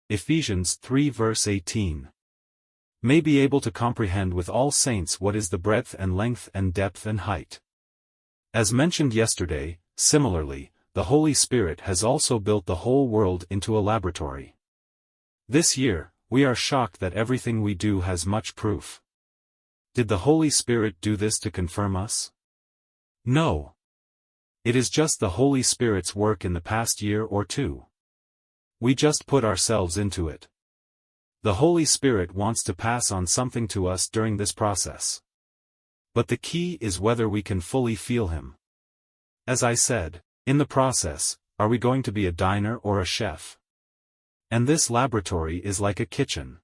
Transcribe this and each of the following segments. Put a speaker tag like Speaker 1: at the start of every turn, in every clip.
Speaker 1: Ephesians 3 verse 18. May be able to comprehend with all saints what is the breadth and length and depth and height. As mentioned yesterday, similarly, the Holy Spirit has also built the whole world into a laboratory. This year, we are shocked that everything we do has much proof. Did the Holy Spirit do this to confirm us? No. It is just the Holy Spirit's work in the past year or two. We just put ourselves into it. The Holy Spirit wants to pass on something to us during this process. But the key is whether we can fully feel Him. As I said, in the process, are we going to be a diner or a chef? And this laboratory is like a kitchen.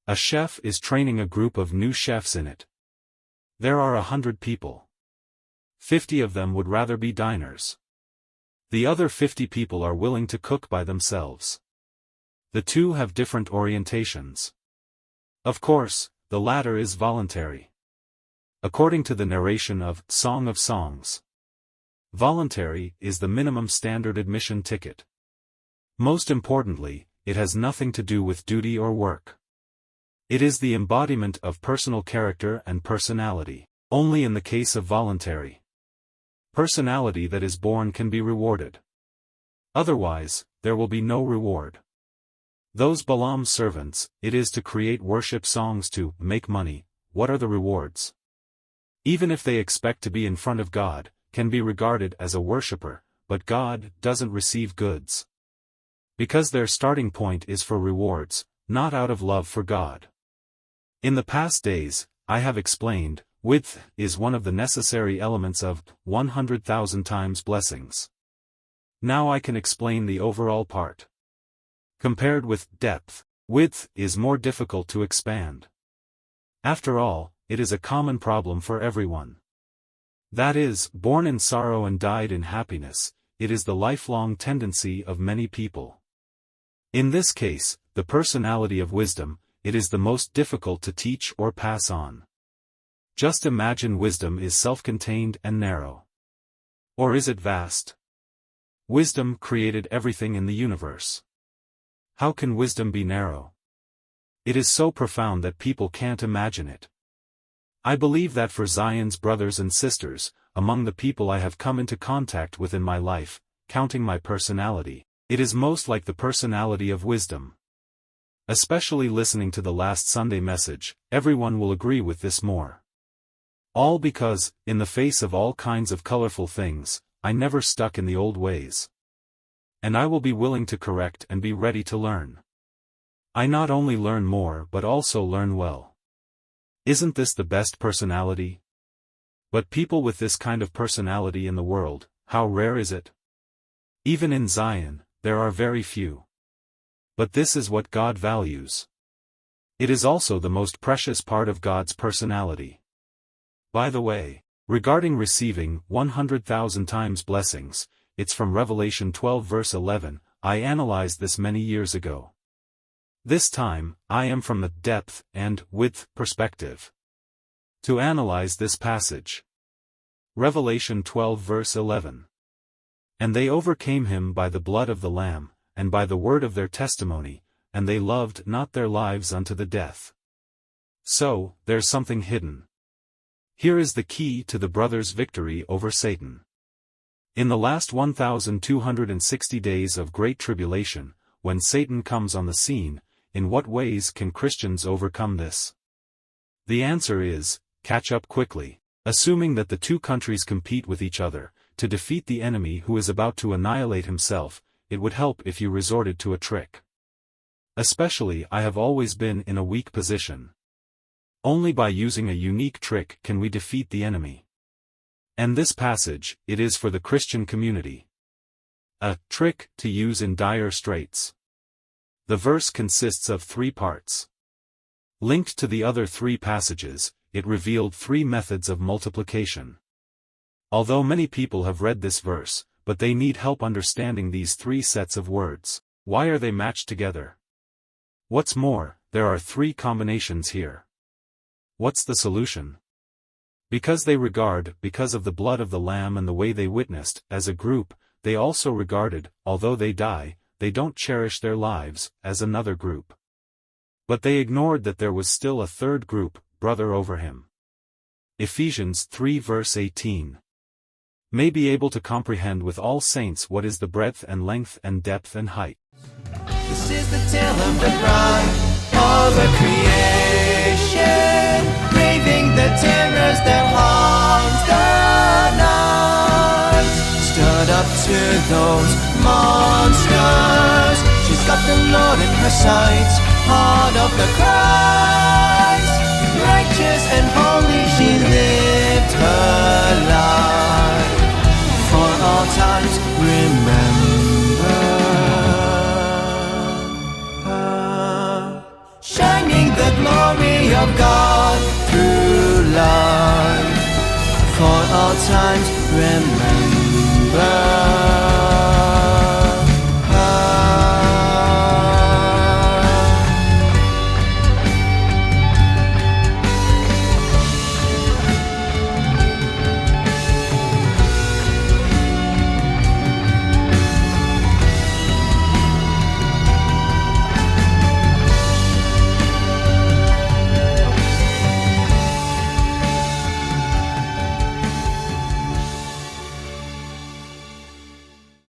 Speaker 1: A chef is training a group of new chefs in it. There are 100 people. 50 of them would rather be diners. The other 50 people are willing to cook by themselves. The two have different orientations. Of course, the latter is voluntary. According to the narration of Song of Songs, voluntary is the minimum standard admission ticket. Most importantly, it has nothing to do with duty or work. It is the embodiment of personal character and personality, only in the case of voluntary. Personality that is born can be rewarded. Otherwise, there will be no reward. Those Balaam's servants, it is to create worship songs to make money. What are the rewards? Even if they expect to be in front of God, can be regarded as a worshipper, but God doesn't receive goods. Because their starting point is for rewards, not out of love for God. In the past days, I have explained, width is one of the necessary elements of 100,000 times blessings. Now I can explain the overall part. Compared with depth, width is more difficult to expand. After all, it is a common problem for everyone. That is, born in sorrow and died in happiness, it is the lifelong tendency of many people. In this case, the personality of wisdom, it is the most difficult to teach or pass on. Just imagine wisdom is self-contained and narrow. Or is it vast? Wisdom created everything in the universe. How can wisdom be narrow? It is so profound that people can't imagine it. I believe that for Zion's brothers and sisters, among the people I have come into contact with in my life, counting my personality, it is most like the personality of wisdom. Especially listening to the last Sunday message, everyone will agree with this more. All because, in the face of all kinds of colorful things, I never stuck in the old ways. And I will be willing to correct and be ready to learn. I not only learn more but also learn well. Isn't this the best personality? But people with this kind of personality in the world, how rare is it? Even in Zion, there are very few. But this is what God values. It is also the most precious part of God's personality. By the way, regarding receiving 100,000 times blessings, it's from Revelation 12 verse 11, I analyzed this many years ago. This time, I am from the depth and width perspective. To analyze this passage. Revelation 12 verse 11. And they overcame him by the blood of the Lamb, and by the word of their testimony, and they loved not their lives unto the death. So, there's something hidden. Here is the key to the brothers' victory over Satan. In the last 1,260 days of great tribulation, when Satan comes on the scene, in what ways can Christians overcome this? The answer is, catch up quickly, assuming that the two countries compete with each other, to defeat the enemy who is about to annihilate himself. It would help if you resorted to a trick. Especially I have always been in a weak position. Only by using a unique trick can we defeat the enemy. And this passage, it is for the Christian community. A trick to use in dire straits. The verse consists of 3 parts. Linked to the other 3 passages, it revealed 3 methods of multiplication. Although many people have read this verse, but they need help understanding these 3 sets of words. Why are they matched together? What's more, there are 3 combinations here. What's the solution? Because they regard, because of the blood of the Lamb and the way they witnessed, as a group, they also regarded, although they die, they don't cherish their lives, as another group. But they ignored that there was still a third group, brother over him. Ephesians 3 verse 18. May be able to comprehend with all saints what is the breadth and length and depth and height.
Speaker 2: This is the tale of the bride of a creation, braving the terrors that haunts the night. Stood up to those monsters. She's got the Lord in her sights, heart of the Christ. Righteous and holy, she lived her life. For all times, remember her, shining the glory of God through life. For all times, remember